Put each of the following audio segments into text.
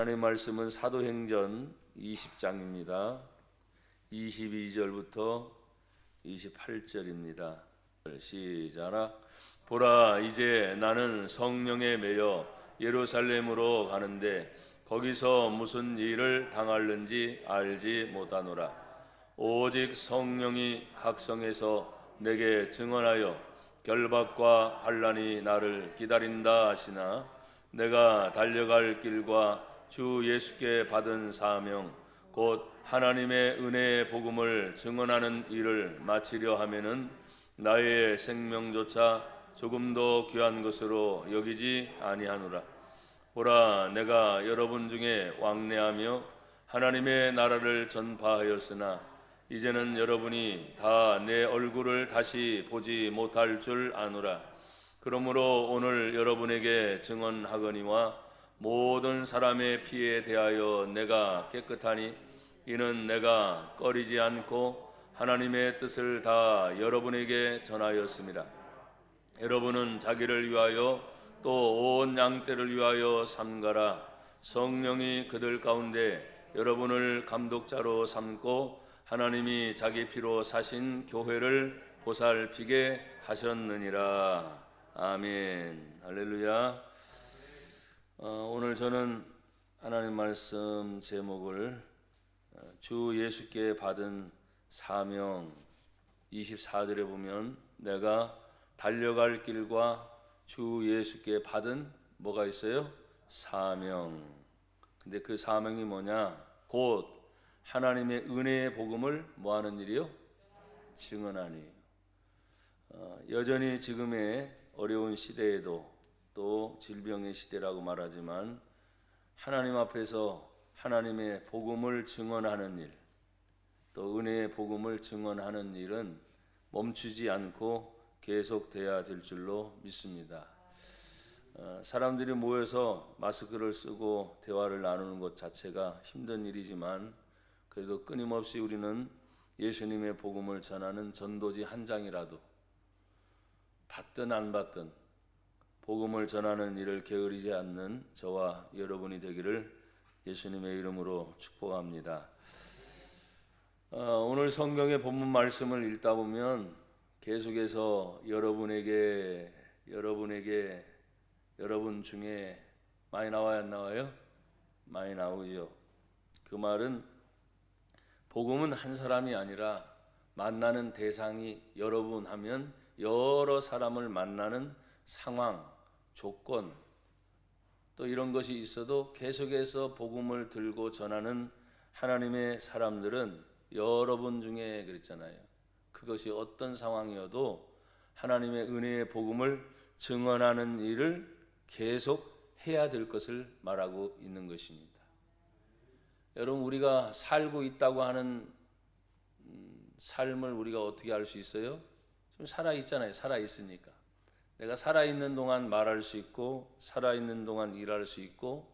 하나님의 말씀은 사도행전 20장입니다. 22절부터 28절입니다. 시작. 보라, 이제 나는 성령에 매여 예루살렘으로 가는데 거기서 무슨 일을 당할는지 알지 못하노라. 오직 성령이 각성에서 내게 증언하여 결박과 환난이 나를 기다린다 하시나, 내가 달려갈 길과 주 예수께 받은 사명 곧 하나님의 은혜의 복음을 증언하는 일을 마치려 하면은 나의 생명조차 조금도 귀한 것으로 여기지 아니하노라. 보라, 내가 여러분 중에 왕래하며 하나님의 나라를 전파하였으나 이제는 여러분이 다 내 얼굴을 다시 보지 못할 줄 아노라. 그러므로 오늘 여러분에게 증언하거니와 모든 사람의 피에 대하여 내가 깨끗하니, 이는 내가 꺼리지 않고 하나님의 뜻을 다 여러분에게 전하였습니다. 여러분은 자기를 위하여 또 온 양떼를 위하여 삼가라. 성령이 그들 가운데 여러분을 감독자로 삼고 하나님이 자기 피로 사신 교회를 보살피게 하셨느니라. 아멘. 할렐루야. 오늘 저는 하나님 말씀 제목을 주 예수께 받은 사명, 24절에 보면 내가 달려갈 길과 주 예수께 받은 뭐가 있어요? 사명. 근데 그 사명이 뭐냐? 곧 하나님의 은혜의 복음을 뭐하는 일이요? 증언하니. 여전히 지금의 어려운 시대에도, 또 질병의 시대라고 말하지만, 하나님 앞에서 하나님의 복음을 증언하는 일, 또 은혜의 복음을 증언하는 일은 멈추지 않고 계속돼야 될 줄로 믿습니다. 사람들이 모여서 마스크를 쓰고 대화를 나누는 것 자체가 힘든 일이지만, 그래도 끊임없이 우리는 예수님의 복음을 전하는 전도지 한 장이라도 받든 안 받든 복음을 전하는 일을 게으르지 않는 저와 여러분이 되기를 예수님의 이름으로 축복합니다. 오늘 성경의 본문 말씀을 읽다 보면 계속해서 여러분 중에 많이 나와야 안 나와요? 많이 나오죠. 그 말은 복음은 한 사람이 아니라 만나는 대상이 여러분 하면 여러 사람을 만나는 상황, 조건, 또 이런 것이 있어도 계속해서 복음을 들고 전하는 하나님의 사람들은 여러분 중에 그랬잖아요. 그것이 어떤 상황이어도 하나님의 은혜의 복음을 증언하는 일을 계속 해야 될 것을 말하고 있는 것입니다. 여러분, 우리가 살고 있다고 하는 삶을 우리가 어떻게 알 수 있어요? 지금 살아있잖아요. 살아있으니까. 내가 살아있는 동안 말할 수 있고, 살아있는 동안 일할 수 있고,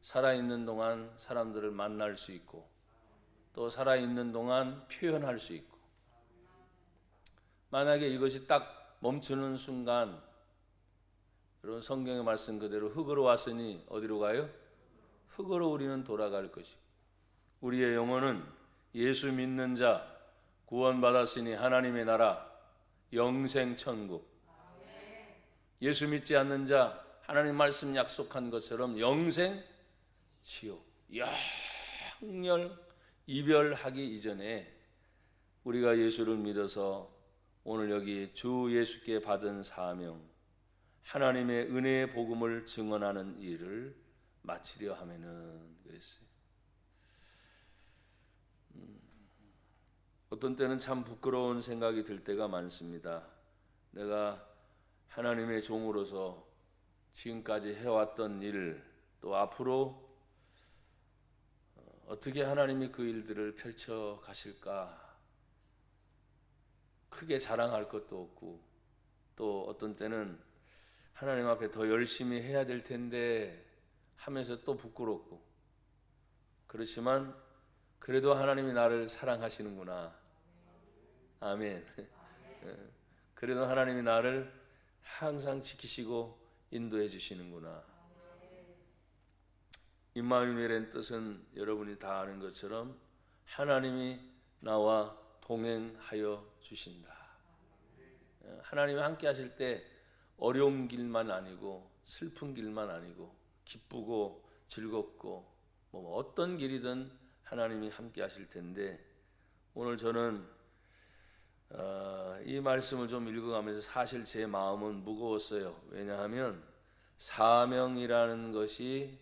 살아있는 동안 사람들을 만날 수 있고, 또 살아있는 동안 표현할 수 있고. 만약에 이것이 딱 멈추는 순간, 여러분, 성경의 말씀 그대로 흙으로 왔으니 어디로 가요? 흙으로 우리는 돌아갈 것이고, 우리의 영혼은 예수 믿는 자, 구원받았으니 하나님의 나라, 영생 천국. 예수 믿지 않는 자, 하나님 말씀 약속한 것처럼 영생 지옥. 영영 이별하기 이전에 우리가 예수를 믿어서 오늘 여기 주 예수께 받은 사명, 하나님의 은혜의 복음을 증언하는 일을 마치려 하면은 그랬어요. 어떤 때는 참 부끄러운 생각이 들 때가 많습니다. 내가 하나님의 종으로서 지금까지 해왔던 일, 또 앞으로 어떻게 하나님이 그 일들을 펼쳐 가실까? 크게 자랑할 것도 없고, 또 어떤 때는 하나님 앞에 더 열심히 해야 될 텐데 하면서 또 부끄럽고, 그렇지만 그래도 하나님이 나를 사랑하시는구나. 아멘. 그래도 하나님이 나를 항상 지키시고 인도해 주시는구나. 임마누엘의 뜻은 여러분이 다 아는 것처럼 하나님이 나와 동행하여 주신다. 하나님이 함께 하실 때 어려운 길만 아니고 슬픈 길만 아니고 기쁘고 즐겁고 뭐 어떤 길이든 하나님이 함께 하실 텐데, 오늘 저는 이 말씀을 좀 읽어가면서 사실 제 마음은 무거웠어요. 왜냐하면 사명이라는 것이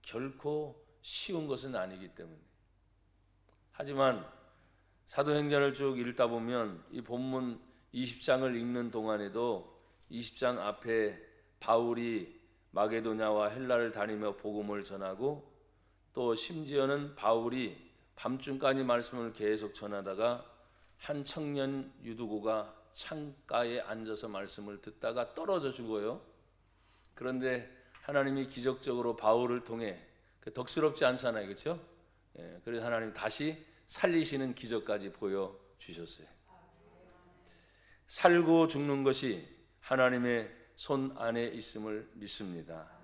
결코 쉬운 것은 아니기 때문에. 하지만 사도행전을 쭉 읽다 보면 이 본문 20장을 읽는 동안에도 20장 앞에 바울이 마게도냐와 헬라를 다니며 복음을 전하고, 또 심지어는 바울이 밤중까지 말씀을 계속 전하다가 한 청년 유두고가 창가에 앉아서 말씀을 듣다가 떨어져 죽어요. 그런데 하나님이 기적적으로 바울을 통해, 덕스럽지 않잖아요, 그렇죠? 그래서 하나님 다시 살리시는 기적까지 보여주셨어요. 살고 죽는 것이 하나님의 손 안에 있음을 믿습니다.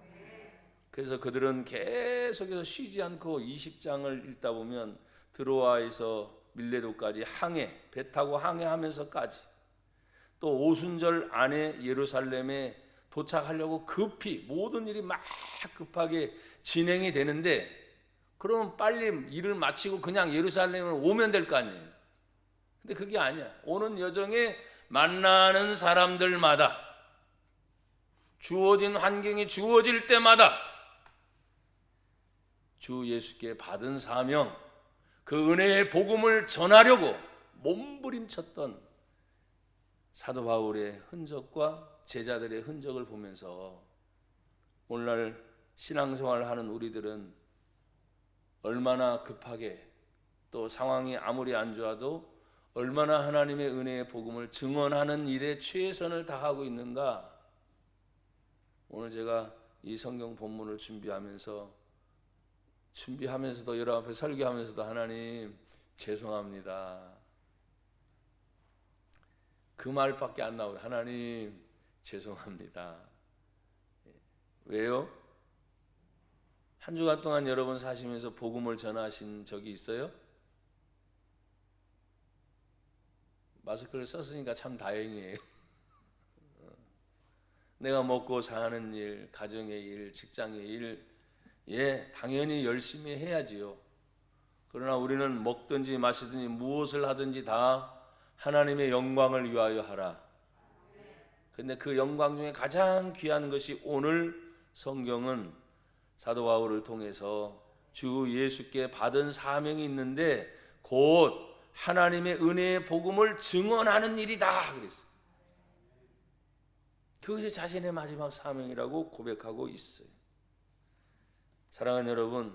그래서 그들은 계속해서 쉬지 않고 20장을 읽다 보면 드로아에서 밀레도까지 항해, 배 타고 항해하면서까지, 또 오순절 안에 예루살렘에 도착하려고 급히 모든 일이 막 급하게 진행이 되는데, 그러면 빨리 일을 마치고 그냥 예루살렘을 오면 될 거 아니에요. 근데 그게 아니야. 오는 여정에 만나는 사람들마다, 주어진 환경이 주어질 때마다 주 예수께 받은 사명, 그 은혜의 복음을 전하려고 몸부림쳤던 사도 바울의 흔적과 제자들의 흔적을 보면서 오늘날 신앙생활을 하는 우리들은 얼마나 급하게, 또 상황이 아무리 안 좋아도 얼마나 하나님의 은혜의 복음을 증언하는 일에 최선을 다하고 있는가. 오늘 제가 이 성경 본문을 준비하면서도 여러분 앞에 설교하면서도 하나님 죄송합니다, 그 말밖에 안 나오고 하나님 죄송합니다. 왜요? 한 주간 동안 여러분 사시면서 복음을 전하신 적이 있어요? 마스크를 썼으니까 참 다행이에요. 내가 먹고 사는 일, 가정의 일, 직장의 일, 당연히 열심히 해야지요. 그러나 우리는 먹든지 마시든지 무엇을 하든지 다 하나님의 영광을 위하여 하라. 근데 그 영광 중에 가장 귀한 것이 오늘 성경은 사도 바울을 통해서 주 예수께 받은 사명이 있는데 곧 하나님의 은혜의 복음을 증언하는 일이다 그랬어요. 그것이 자신의 마지막 사명이라고 고백하고 있어요. 사랑하는 여러분,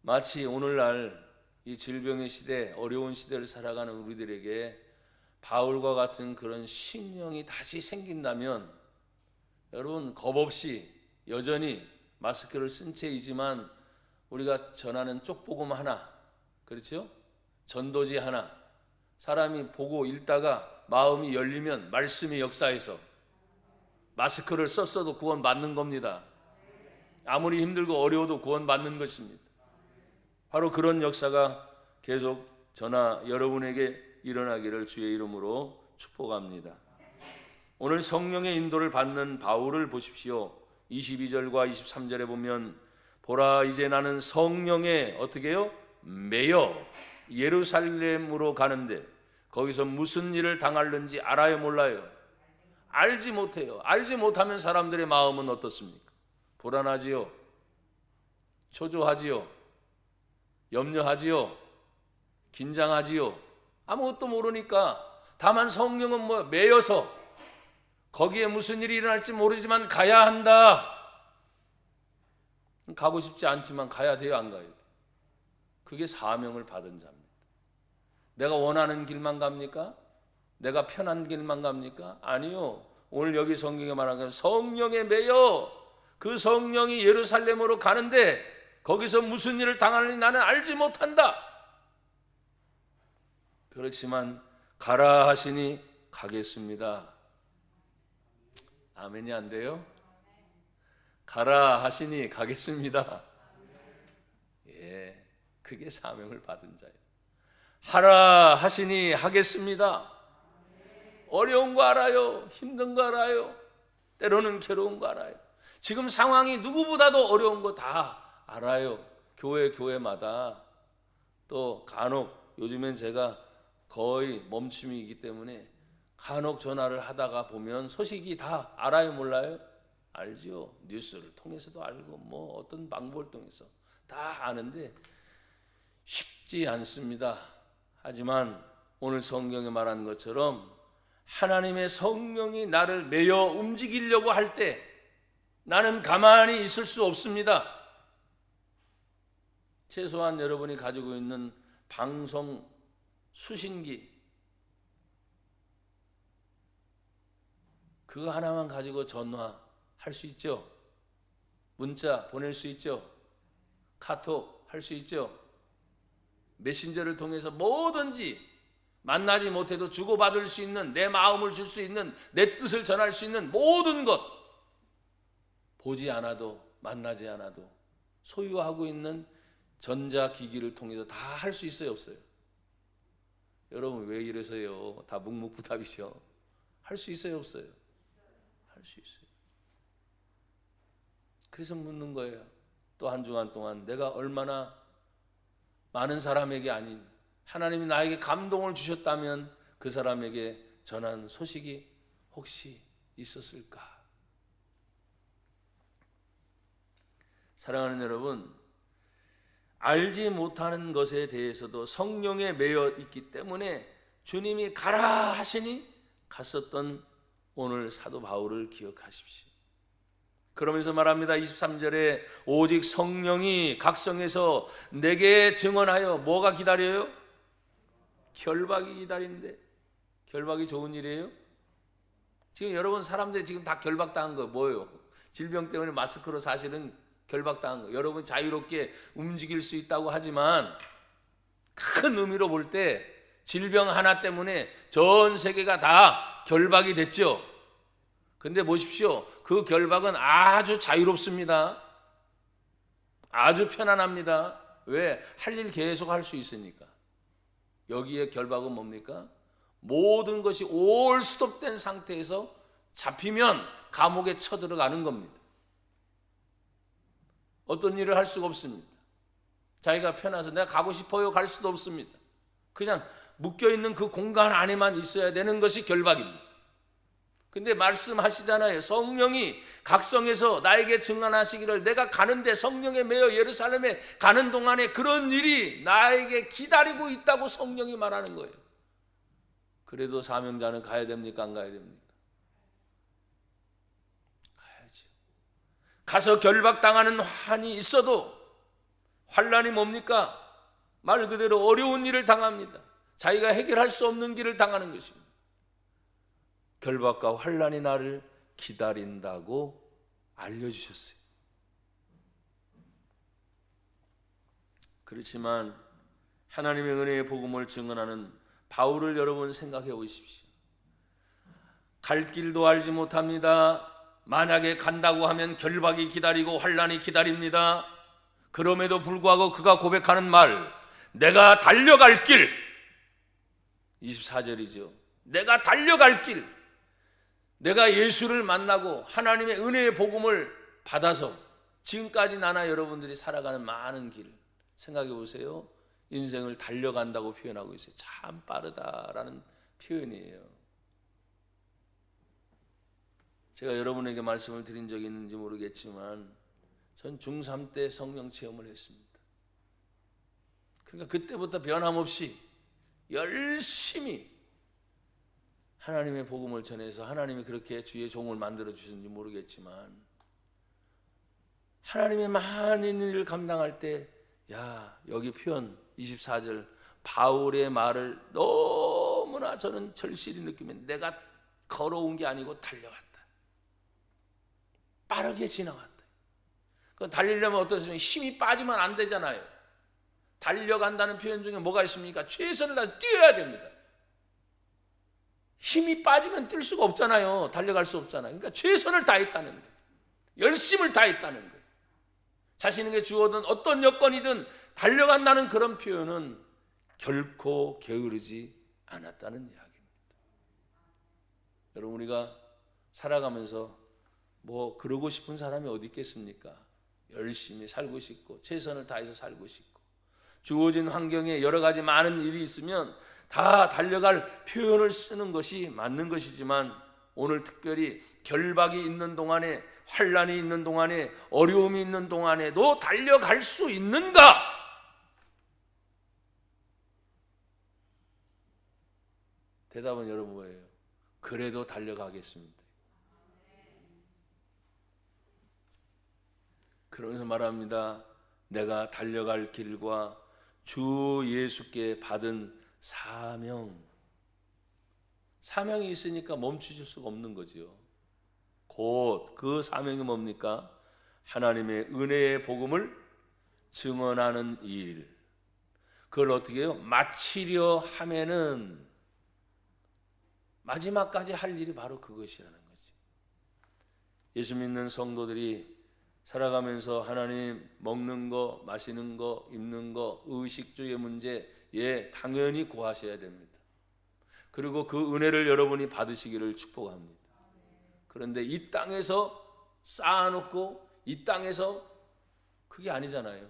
마치 오늘날 이 질병의 시대, 어려운 시대를 살아가는 우리들에게 바울과 같은 그런 심령이 다시 생긴다면, 여러분 겁없이 여전히 마스크를 쓴 채이지만 우리가 전하는 쪽복음 하나, 그렇죠? 전도지 하나, 사람이 보고 읽다가 마음이 열리면 말씀의 역사에서 마스크를 썼어도 구원 받는 겁니다. 아무리 힘들고 어려워도 구원 받는 것입니다. 바로 그런 역사가 계속 저나 여러분에게 일어나기를 주의 이름으로 축복합니다. 오늘 성령의 인도를 받는 바울을 보십시오. 22절과 23절에 보면 보라 이제 나는 성령에 어떻게 해요? 매여 예루살렘으로 가는데 거기서 무슨 일을 당할는지 알아요 몰라요? 알지 못해요. 알지 못하면 사람들의 마음은 어떻습니까? 불안하지요, 초조하지요, 염려하지요, 긴장하지요. 아무것도 모르니까. 다만 성령은 매여서 거기에 무슨 일이 일어날지 모르지만 가야 한다. 가고 싶지 않지만 가야 돼요, 안 가요? 그게 사명을 받은 자입니다. 내가 원하는 길만 갑니까? 내가 편한 길만 갑니까? 아니요. 오늘 여기 성경에 말하는 건 성령에 매여 그 성령이 예루살렘으로 가는데 거기서 무슨 일을 당하는지 나는 알지 못한다. 그렇지만 가라 하시니 가겠습니다. 아멘이 안 돼요? 가라 하시니 가겠습니다. 그게 사명을 받은 자예요. 하라 하시니 하겠습니다. 어려운 거 알아요. 힘든 거 알아요. 때로는 괴로운 거 알아요. 지금 상황이 누구보다도 어려운 거 다 알아요. 교회마다. 또 간혹 요즘엔 제가 거의 멈춤이기 때문에 간혹 전화를 하다가 보면 소식이 다 알아요, 몰라요? 알죠. 뉴스를 통해서도 알고 뭐 어떤 방법을 통해서 다 아는데 쉽지 않습니다. 하지만 오늘 성경에 말하는 것처럼 하나님의 성령이 나를 매여 움직이려고 할 때 나는 가만히 있을 수 없습니다. 최소한 여러분이 가지고 있는 방송 수신기 그거 하나만 가지고 전화할 수 있죠. 문자 보낼 수 있죠. 카톡 할 수 있죠. 메신저를 통해서 뭐든지 만나지 못해도 주고받을 수 있는, 내 마음을 줄 수 있는, 내 뜻을 전할 수 있는 모든 것, 보지 않아도 만나지 않아도 소유하고 있는 전자기기를 통해서 다 할 수 있어요, 없어요? 여러분 왜 이러세요? 다 묵묵부답이죠. 할 수 있어요, 없어요? 할 수 있어요. 그래서 묻는 거예요. 또 한 주간 동안 내가 얼마나 많은 사람에게 아닌 하나님이 나에게 감동을 주셨다면 그 사람에게 전한 소식이 혹시 있었을까? 사랑하는 여러분, 알지 못하는 것에 대해서도 성령에 매여 있기 때문에 주님이 가라 하시니 갔었던 오늘 사도 바울을 기억하십시오. 그러면서 말합니다. 23절에 오직 성령이 각성해서 내게 증언하여 뭐가 기다려요? 결박이 기다린대. 결박이 좋은 일이에요? 지금 여러분 사람들이 지금 다 결박당한 거 뭐예요? 질병 때문에 마스크로 사실은 결박당한 거. 여러분 자유롭게 움직일 수 있다고 하지만 큰 의미로 볼 때 질병 하나 때문에 전 세계가 다 결박이 됐죠. 근데 보십시오. 그 결박은 아주 자유롭습니다. 아주 편안합니다. 왜? 할 일 계속 할 수 있으니까. 여기에 결박은 뭡니까? 모든 것이 올 스톱된 상태에서 잡히면 감옥에 쳐들어가는 겁니다. 어떤 일을 할 수가 없습니다. 자기가 편해서 내가 가고 싶어요 갈 수도 없습니다. 그냥 묶여있는 그 공간 안에만 있어야 되는 것이 결박입니다. 근데 말씀하시잖아요. 성령이 각성해서 나에게 증언하시기를 내가 가는데 성령에 매여 예루살렘에 가는 동안에 그런 일이 나에게 기다리고 있다고 성령이 말하는 거예요. 그래도 사명자는 가야 됩니까? 안 가야 됩니까? 가야죠. 가서 결박당하는 환이 있어도 환란이 뭡니까? 말 그대로 어려운 일을 당합니다. 자기가 해결할 수 없는 길을 당하는 것입니다. 결박과 환란이 나를 기다린다고 알려주셨어요. 그렇지만 하나님의 은혜의 복음을 증언하는 바울을 여러분 생각해 보십시오. 갈 길도 알지 못합니다. 만약에 간다고 하면 결박이 기다리고 환란이 기다립니다. 그럼에도 불구하고 그가 고백하는 말, 내가 달려갈 길, 24절이죠. 내가 달려갈 길, 내가 예수를 만나고 하나님의 은혜의 복음을 받아서 지금까지 나나 여러분들이 살아가는 많은 길 생각해 보세요. 인생을 달려간다고 표현하고 있어요. 참 빠르다라는 표현이에요. 제가 여러분에게 말씀을 드린 적이 있는지 모르겠지만 전 중3 때 성령 체험을 했습니다. 그러니까 그때부터 변함없이 열심히 하나님의 복음을 전해서 하나님이 그렇게 주의 종을 만들어 주셨는지 모르겠지만 하나님의 많은 일을 감당할 때 여기 표현 24절 바울의 말을 너무나 저는 절실히 느끼면 내가 걸어온 게 아니고 달려갔다. 빠르게 지나갔다. 달리려면 어떻습니까? 힘이 빠지면 안 되잖아요. 달려간다는 표현 중에 뭐가 있습니까? 최선을 다해 뛰어야 됩니다. 힘이 빠지면 뛸 수가 없잖아요. 달려갈 수 없잖아요. 그러니까 최선을 다했다는 거예요. 열심을 다했다는 거예요. 자신에게 주어든 어떤 여건이든 달려간다는 그런 표현은 결코 게으르지 않았다는 이야기입니다. 여러분, 우리가 살아가면서 뭐 그러고 싶은 사람이 어디 있겠습니까? 열심히 살고 싶고 최선을 다해서 살고 싶고 주어진 환경에 여러 가지 많은 일이 있으면 다 달려갈 표현을 쓰는 것이 맞는 것이지만, 오늘 특별히 결박이 있는 동안에, 환란이 있는 동안에, 어려움이 있는 동안에도 달려갈 수 있는가? 대답은 여러분 뭐예요? 그래도 달려가겠습니다. 그러면서 말합니다. 내가 달려갈 길과 주 예수께 받은 사명이 있으니까 멈추실 수가 없는 거지요. 곧 그 사명이 뭡니까? 하나님의 은혜의 복음을 증언하는 일. 그걸 어떻게 해요? 마치려 하면은 마지막까지 할 일이 바로 그것이라는 거지. 예수 믿는 성도들이 살아가면서 하나님 먹는 거, 마시는 거, 입는 거, 의식주의 문제, 당연히 구하셔야 됩니다. 그리고 그 은혜를 여러분이 받으시기를 축복합니다. 그런데 이 땅에서 쌓아놓고 이 땅에서 그게 아니잖아요.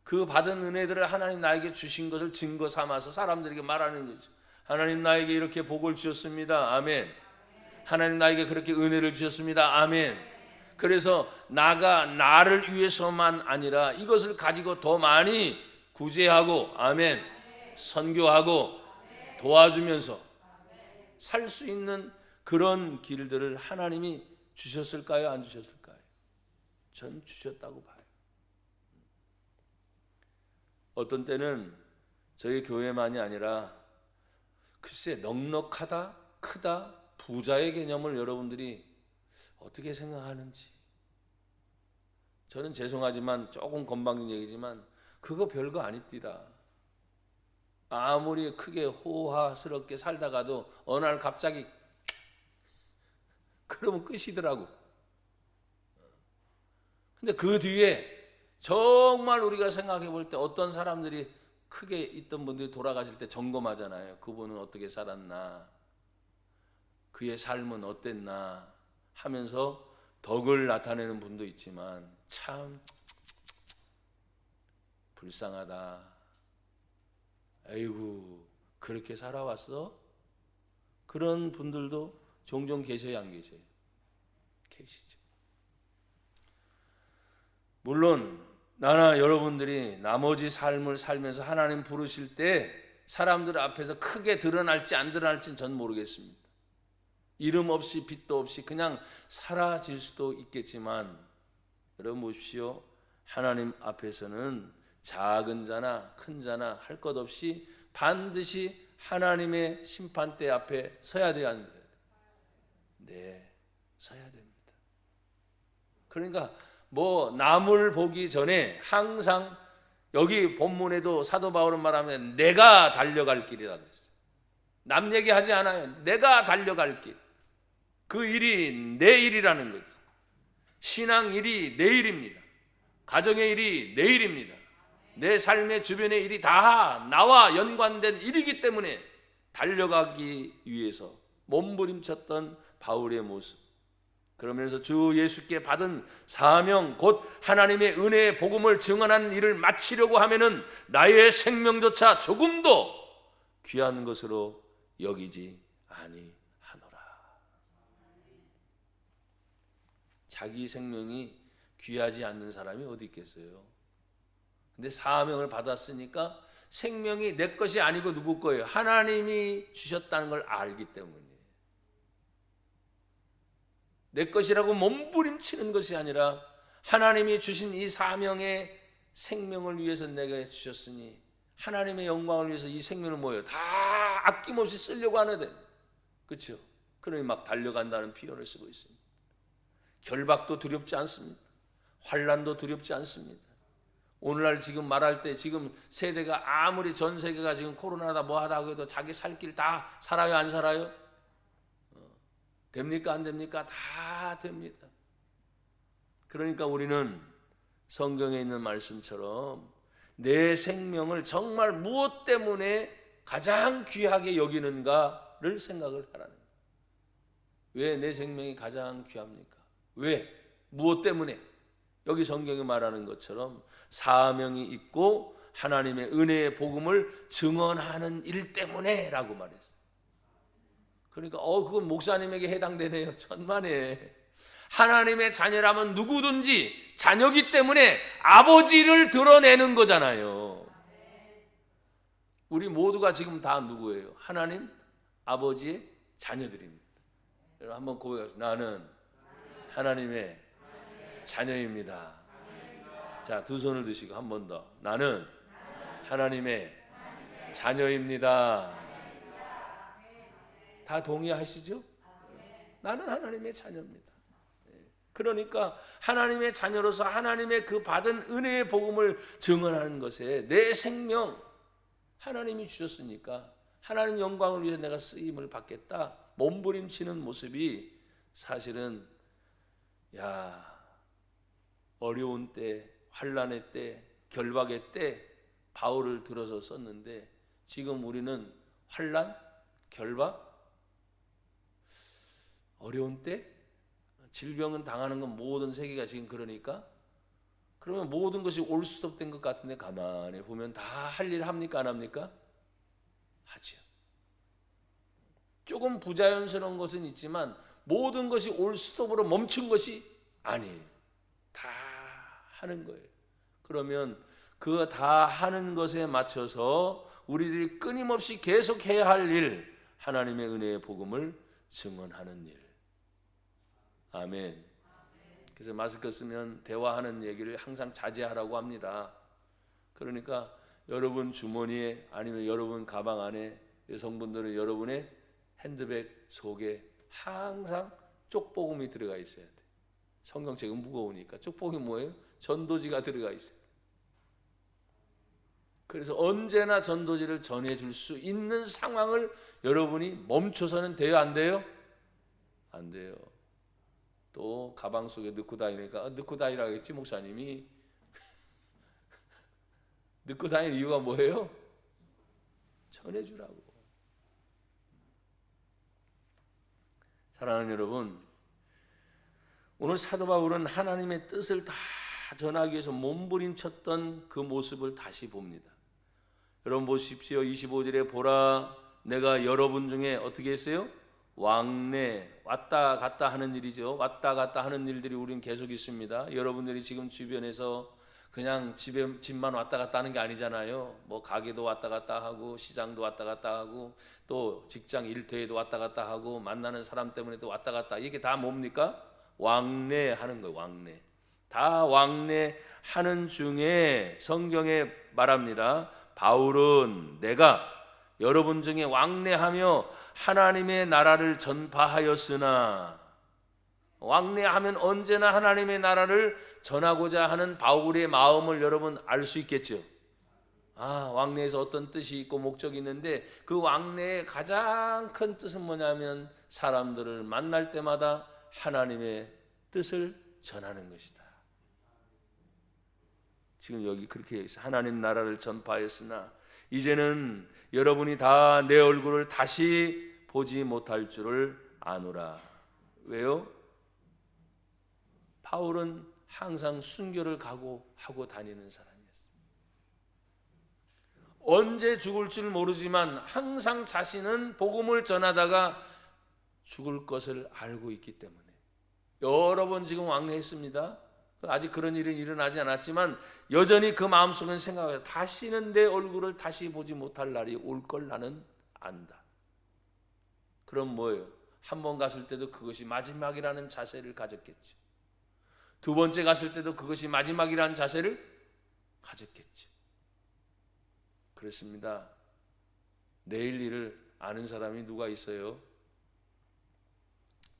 그 받은 은혜들을 하나님 나에게 주신 것을 증거 삼아서 사람들에게 말하는 거죠. 하나님 나에게 이렇게 복을 주셨습니다. 아멘. 하나님 나에게 그렇게 은혜를 주셨습니다. 아멘. 그래서 나를 위해서만 아니라 이것을 가지고 더 많이 구제하고, 아멘, 선교하고 도와주면서 살 수 있는 그런 길들을 하나님이 주셨을까요? 안 주셨을까요? 전 주셨다고 봐요. 어떤 때는 저희 교회만이 아니라 글쎄 넉넉하다, 크다, 부자의 개념을 여러분들이 어떻게 생각하는지, 저는 죄송하지만 조금 건방진 얘기지만 그거 별거 아닙니다. 아무리 크게 호화스럽게 살다가도 어느 날 갑자기 그러면 끝이더라고. 근데 그 뒤에 정말 우리가 생각해 볼 때 어떤 사람들이 크게 있던 분들이 돌아가실 때 점검하잖아요. 그분은 어떻게 살았나, 그의 삶은 어땠나 하면서 덕을 나타내는 분도 있지만 참 불쌍하다, 아이고 그렇게 살아왔어? 그런 분들도 종종 계셔야 안 계셔요? 계시죠. 물론 나나 여러분들이 나머지 삶을 살면서 하나님 부르실 때 사람들 앞에서 크게 드러날지 안 드러날지는 전 모르겠습니다. 이름 없이 빛도 없이 그냥 사라질 수도 있겠지만, 여러분 보십시오. 하나님 앞에서는 작은 자나 큰 자나 할 것 없이 반드시 하나님의 심판대 앞에 서야 돼야 안 돼요? 네, 서야 됩니다. 그러니까 뭐 남을 보기 전에 항상, 여기 본문에도 사도 바울은 말하면 내가 달려갈 길이라고 했어요. 남 얘기하지 않아요. 내가 달려갈 길. 그 일이 내 일이라는 거지. 신앙 일이 내 일입니다. 가정의 일이 내 일입니다. 내 삶의 주변의 일이 다 나와 연관된 일이기 때문에 달려가기 위해서 몸부림쳤던 바울의 모습, 그러면서 주 예수께 받은 사명, 곧 하나님의 은혜의 복음을 증언하는 일을 마치려고 하면은 나의 생명조차 조금도 귀한 것으로 여기지 아니하노라. 자기 생명이 귀하지 않는 사람이 어디 있겠어요? 근데 사명을 받았으니까 생명이 내 것이 아니고 누구 거예요? 하나님이 주셨다는 걸 알기 때문에. 내 것이라고 몸부림치는 것이 아니라 하나님이 주신 이 사명의 생명을 위해서 내게 주셨으니 하나님의 영광을 위해서 이 생명을 뭐예요? 다 아낌없이 쓰려고 하는데, 그렇죠? 그러니 막 달려간다는 표현을 쓰고 있습니다. 결박도 두렵지 않습니다. 환란도 두렵지 않습니다. 오늘날 지금 말할 때 지금 세대가 아무리 전 세계가 지금 코로나다 뭐하다 해도 자기 살 길 다 살아요, 안 살아요? 됩니까, 안 됩니까? 다 됩니다. 그러니까 우리는 성경에 있는 말씀처럼 내 생명을 정말 무엇 때문에 가장 귀하게 여기는가를 생각을 하라는 거예요. 왜 내 생명이 가장 귀합니까? 왜? 무엇 때문에? 여기 성경이 말하는 것처럼 사명이 있고 하나님의 은혜의 복음을 증언하는 일 때문에 라고 말했어요. 그러니까 그건 목사님에게 해당되네요. 천만에. 하나님의 자녀라면 누구든지 자녀기 때문에 아버지를 드러내는 거잖아요. 우리 모두가 지금 다 누구예요? 하나님 아버지의 자녀들입니다. 여러분 한번 고백합시다. 나는 하나님의 자녀입니다. 자, 두 손을 드시고 한 번 더. 나는 하나님의 자녀입니다. 다 동의하시죠? 나는 하나님의 자녀입니다. 그러니까 하나님의 자녀로서 하나님의 그 받은 은혜의 복음을 증언하는 것에 내 생명 하나님이 주셨으니까 하나님 영광을 위해 내가 쓰임을 받겠다 몸부림치는 모습이 사실은 어려운 때, 환난의 때, 결박의 때 바울을 들어서 썼는데 지금 우리는 환난, 결박, 어려운 때, 질병은 당하는 건 모든 세계가 지금 그러니까 그러면 모든 것이 올스톱된 것 같은데 가만히 보면 다 할 일 합니까? 안 합니까? 하지요. 조금 부자연스러운 것은 있지만 모든 것이 올스톱으로 멈춘 것이 아니에요. 다 하는 거예요. 그러면 그 다 하는 것에 맞춰서 우리들이 끊임없이 계속해야 할 일, 하나님의 은혜의 복음을 증언하는 일. 아멘. 그래서 마스크 쓰면 대화하는 얘기를 항상 자제하라고 합니다. 그러니까 여러분 주머니에 아니면 여러분 가방 안에 여성분들은 여러분의 핸드백 속에 항상 쪽복음이 들어가 있어야 돼. 성경책은 무거우니까 쪽복음이 뭐예요? 전도지가 들어가 있어요. 그래서 언제나 전도지를 전해줄 수 있는 상황을 여러분이 멈춰서는 돼요? 안 돼요? 안 돼요. 또 가방 속에 넣고 다니니까 넣고 다니라겠지 목사님이. 넣고 다니는 이유가 뭐예요? 전해주라고. 사랑하는 여러분, 오늘 사도 바울은 하나님의 뜻을 다 전하기 위해서 몸부림쳤던 그 모습을 다시 봅니다. 여러분 보십시오. 25절에 보라 내가 여러분 중에 어떻게 했어요? 왕래 왔다 갔다 하는 일이죠. 왔다 갔다 하는 일들이 우린 계속 있습니다. 여러분들이 지금 주변에서 그냥 집만 왔다 갔다 하는 게 아니잖아요. 뭐 가게도 왔다 갔다 하고 시장도 왔다 갔다 하고 또 직장 일터에도 왔다 갔다 하고 만나는 사람 때문에도 왔다 갔다. 이게 다 뭡니까? 왕래하는 거예요. 왕래. 다 왕래하는 중에 성경에 말합니다. 바울은 내가 여러분 중에 왕래하며 하나님의 나라를 전파하였으나, 왕래하면 언제나 하나님의 나라를 전하고자 하는 바울의 마음을 여러분 알 수 있겠죠. 왕래에서 어떤 뜻이 있고 목적이 있는데 그 왕래의 가장 큰 뜻은 뭐냐면 사람들을 만날 때마다 하나님의 뜻을 전하는 것이다. 지금 여기 그렇게 있어요. 하나님 나라를 전파하였으나 이제는 여러분이 다 내 얼굴을 다시 보지 못할 줄을 아노라. 왜요? 바울은 항상 순교를 각오하고 다니는 사람이었어요. 언제 죽을 줄 모르지만 항상 자신은 복음을 전하다가 죽을 것을 알고 있기 때문에 여러 번 지금 왕래했습니다. 아직 그런 일은 일어나지 않았지만 여전히 그 마음속은 생각해요. 다시는 내 얼굴을 다시 보지 못할 날이 올 걸 나는 안다. 그럼 뭐예요? 한 번 갔을 때도 그것이 마지막이라는 자세를 가졌겠죠. 두 번째 갔을 때도 그것이 마지막이라는 자세를 가졌겠죠. 그렇습니다. 내일 일을 아는 사람이 누가 있어요?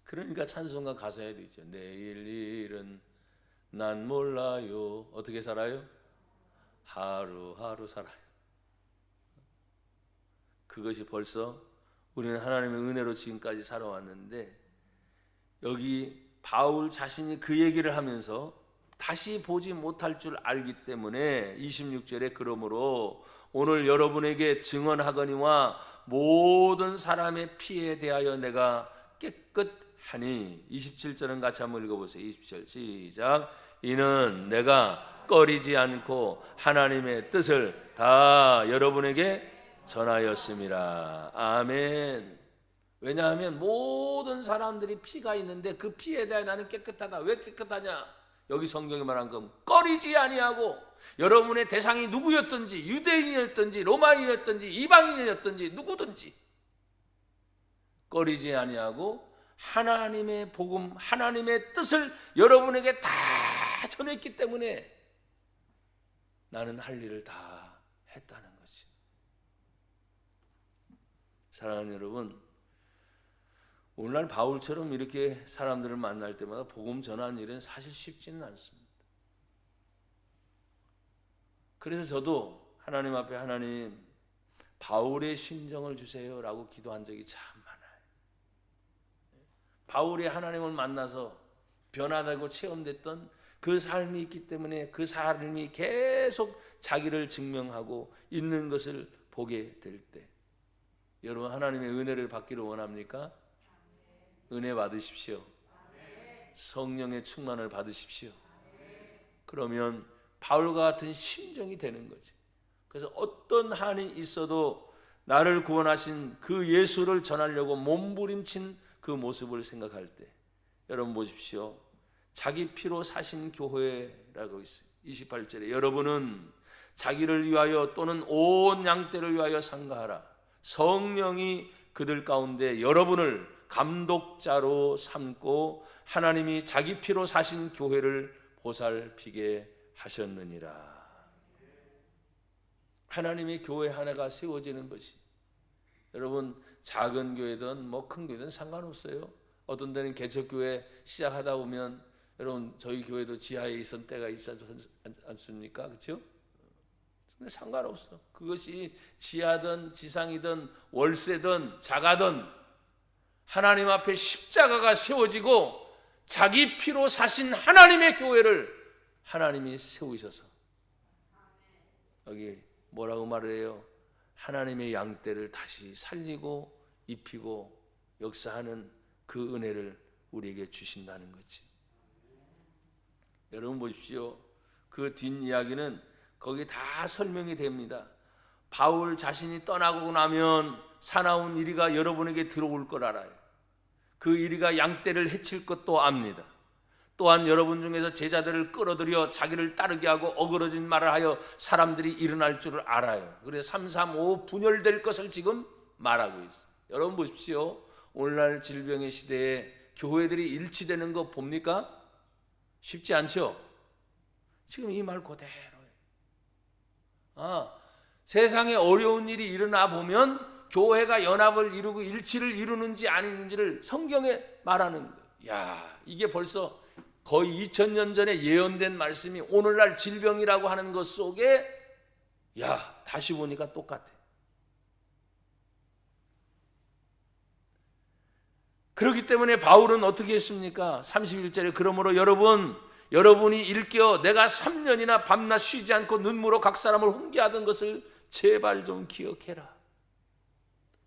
그러니까 찬송가 가사에도 있죠. 내일 일은 난 몰라요. 어떻게 살아요? 하루하루 살아요. 그것이 벌써 우리는 하나님의 은혜로 지금까지 살아왔는데 여기 바울 자신이 그 얘기를 하면서 다시 보지 못할 줄 알기 때문에 26절에 그러므로 오늘 여러분에게 증언하거니와 모든 사람의 피에 대하여 내가 깨끗하니 27절은 같이 한번 읽어보세요. 27절 시작. 이는 내가 꺼리지 않고 하나님의 뜻을 다 여러분에게 전하였음이라. 아멘. 왜냐하면 모든 사람들이 피가 있는데 그 피에 대해 나는 깨끗하다. 왜 깨끗하냐? 여기 성경에 말한 건 꺼리지 아니하고 여러분의 대상이 누구였든지 유대인이었든지 로마인이었든지 이방인이었든지 누구든지 꺼리지 아니하고 하나님의 복음, 하나님의 뜻을 여러분에게 다 전했기 때문에 나는 할 일을 다 했다는 거지. 사랑하는 여러분, 오늘날 바울처럼 이렇게 사람들을 만날 때마다 복음 전하는 일은 사실 쉽지는 않습니다. 그래서 저도 하나님 앞에 하나님 바울의 심정을 주세요라고 기도한 적이 참 많아요. 바울이 하나님을 만나서 변화되고 체험됐던 그 삶이 있기 때문에 그 삶이 계속 자기를 증명하고 있는 것을 보게 될 때, 여러분 하나님의 은혜를 받기를 원합니까? 은혜 받으십시오. 성령의 충만을 받으십시오. 그러면 바울과 같은 심정이 되는 거지. 그래서 어떤 한이 있어도 나를 구원하신 그 예수를 전하려고 몸부림친 그 모습을 생각할 때, 여러분 보십시오. 자기 피로 사신 교회라고 있어요. 28절에 여러분은 자기를 위하여 또는 온 양떼를 위하여 상가하라. 성령이 그들 가운데 여러분을 감독자로 삼고 하나님이 자기 피로 사신 교회를 보살피게 하셨느니라. 하나님의 교회 하나가 세워지는 것이, 여러분 작은 교회든 뭐 큰 교회든 상관없어요. 어떤 데는 개척교회 시작하다 보면 여러분 저희 교회도 지하에 있었던 때가 있지 않습니까? 그렇죠? 근데 상관없어. 그것이 지하든 지상이든 월세든 자가든 하나님 앞에 십자가가 세워지고 자기 피로 사신 하나님의 교회를 하나님이 세우셔서, 여기 뭐라고 말을 해요? 하나님의 양떼를 다시 살리고 입히고 역사하는 그 은혜를 우리에게 주신다는 거지. 여러분 보십시오. 그 뒷이야기는 거기 다 설명이 됩니다. 바울 자신이 떠나고 나면 사나운 이리가 여러분에게 들어올 걸 알아요. 그 이리가 양떼를 해칠 것도 압니다. 또한 여러분 중에서 제자들을 끌어들여 자기를 따르게 하고 어그러진 말을 하여 사람들이 일어날 줄을 알아요. 그래서 335 분열될 것을 지금 말하고 있어요. 여러분 보십시오. 오늘날 질병의 시대에 교회들이 일치되는 거 봅니까? 쉽지 않죠? 지금 이 말 그대로예요. 세상에 어려운 일이 일어나 보면 교회가 연합을 이루고 일치를 이루는지 아니는지를 성경에 말하는 거예요. 야, 이게 벌써 거의 2000년 전에 예언된 말씀이 오늘날 질병이라고 하는 것 속에, 야, 다시 보니까 똑같아. 그렇기 때문에 바울은 어떻게 했습니까? 31절에 그러므로 여러분이 일깨어 내가 3년이나 밤낮 쉬지 않고 눈물로 각 사람을 훈계하던 것을 제발 좀 기억해라.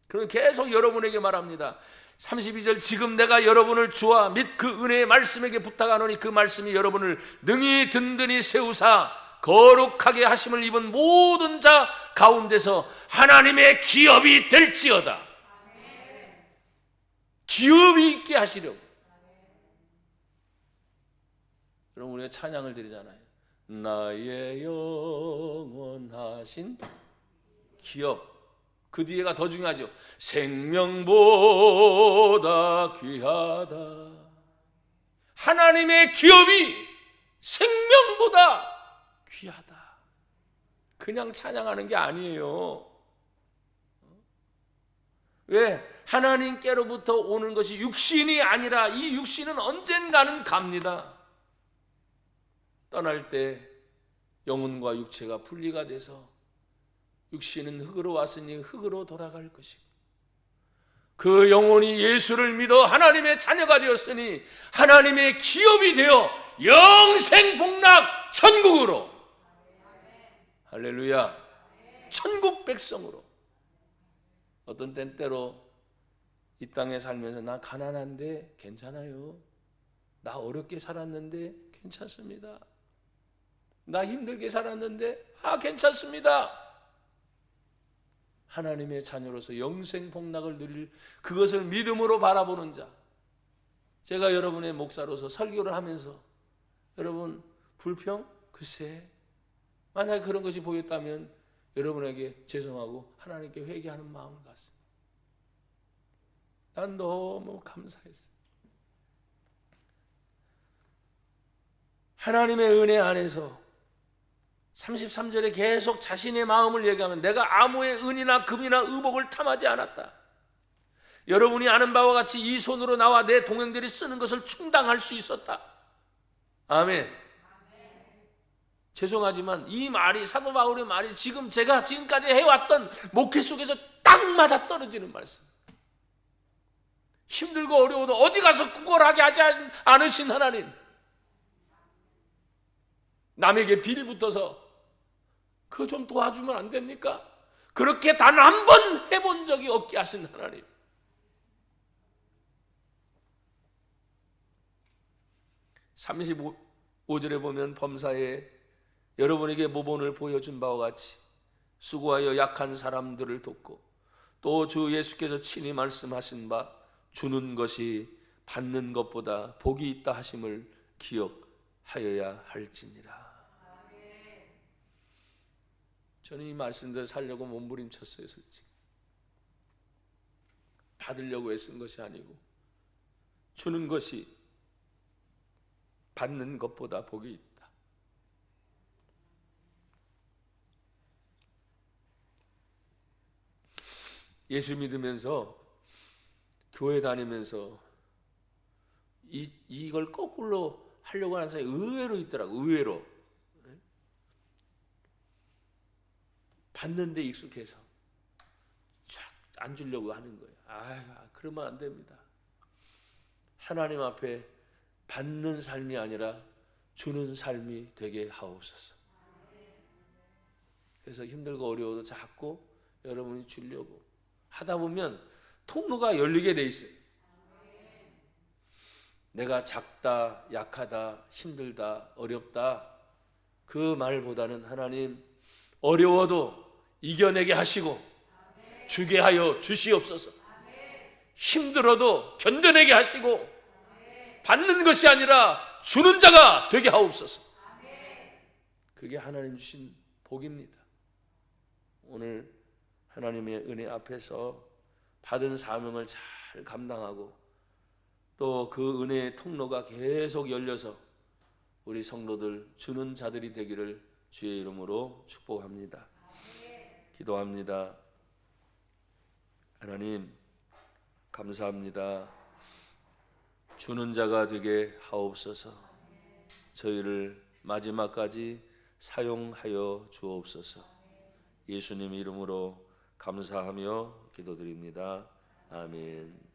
그러면 계속 여러분에게 말합니다. 32절 지금 내가 여러분을 주와 및 그 은혜의 말씀에게 부탁하노니 그 말씀이 여러분을 능히 든든히 세우사 거룩하게 하심을 입은 모든 자 가운데서 하나님의 기업이 될지어다. 기업이 있게 하시려고. 그럼 우리가 찬양을 드리잖아요. 나의 영원하신 기업. 그 뒤에가 더 중요하죠. 생명보다 귀하다. 하나님의 기업이 생명보다 귀하다. 그냥 찬양하는 게 아니에요. 왜? 하나님께로부터 오는 것이 육신이 아니라 이 육신은 언젠가는 갑니다. 떠날 때 영혼과 육체가 분리가 돼서 육신은 흙으로 왔으니 흙으로 돌아갈 것이고, 그 영혼이 예수를 믿어 하나님의 자녀가 되었으니 하나님의 기업이 되어 영생 복락 천국으로. 할렐루야. 천국 백성으로. 어떤 때로 이 땅에 살면서 나 가난한데 괜찮아요. 나 어렵게 살았는데 괜찮습니다. 나 힘들게 살았는데 괜찮습니다. 하나님의 자녀로서 영생 복락을 누릴 그것을 믿음으로 바라보는 자. 제가 여러분의 목사로서 설교를 하면서 여러분 불평? 글쎄 만약에 그런 것이 보였다면 여러분에게 죄송하고 하나님께 회개하는 마음을 갖습니다. 난 너무 감사했어요. 하나님의 은혜 안에서 33절에 계속 자신의 마음을 얘기하면 내가 아무의 은이나 금이나 의복을 탐하지 않았다. 여러분이 아는 바와 같이 이 손으로 나와 내 동행들이 쓰는 것을 충당할 수 있었다. 아멘. 죄송하지만 이 말이, 사도 바울의 말이 제가 지금까지 해왔던 목회 속에서 딱 맞아 떨어지는 말씀. 힘들고 어려워도 어디 가서 구걸하게 하지 않으신 하나님, 남에게 빌 붙어서 그거 좀 도와주면 안 됩니까? 그렇게 단 한 번 해본 적이 없게 하신 하나님. (35절에) 보면 범사에 여러분에게 모본을 보여준 바와 같이 수고하여 약한 사람들을 돕고 또 주 예수께서 친히 말씀하신 바 주는 것이 받는 것보다 복이 있다 하심을 기억하여야 할지니라. 저는 이 말씀대로 살려고 몸부림쳤어요. 솔직히 받으려고 애쓴 것이 아니고 주는 것이 받는 것보다 복이 있다. 예수 믿으면서 교회 다니면서 이걸 거꾸로 하려고 하는 사람이 의외로 있더라고. 의외로 받는 데 익숙해서 쫙 안 주려고 하는 거예요. 그러면 안 됩니다. 하나님 앞에 받는 삶이 아니라 주는 삶이 되게 하옵소서. 그래서 힘들고 어려워도 자꾸 여러분이 주려고 하다 보면 통로가 열리게 돼 있어요. 내가 작다, 약하다, 힘들다, 어렵다 그 말보다는 하나님 어려워도 이겨내게 하시고 주게 하여 주시옵소서. 힘들어도 견뎌내게 하시고 받는 것이 아니라 주는 자가 되게 하옵소서. 그게 하나님 주신 복입니다. 오늘 하나님의 은혜 앞에서 받은 사명을 잘 감당하고 또 그 은혜의 통로가 계속 열려서 우리 성도들 주는 자들이 되기를 주의 이름으로 축복합니다. 기도합니다. 하나님 감사합니다. 주는 자가 되게 하옵소서. 저희를 마지막까지 사용하여 주옵소서. 예수님 이름으로 감사하며 기도드립니다. 아멘.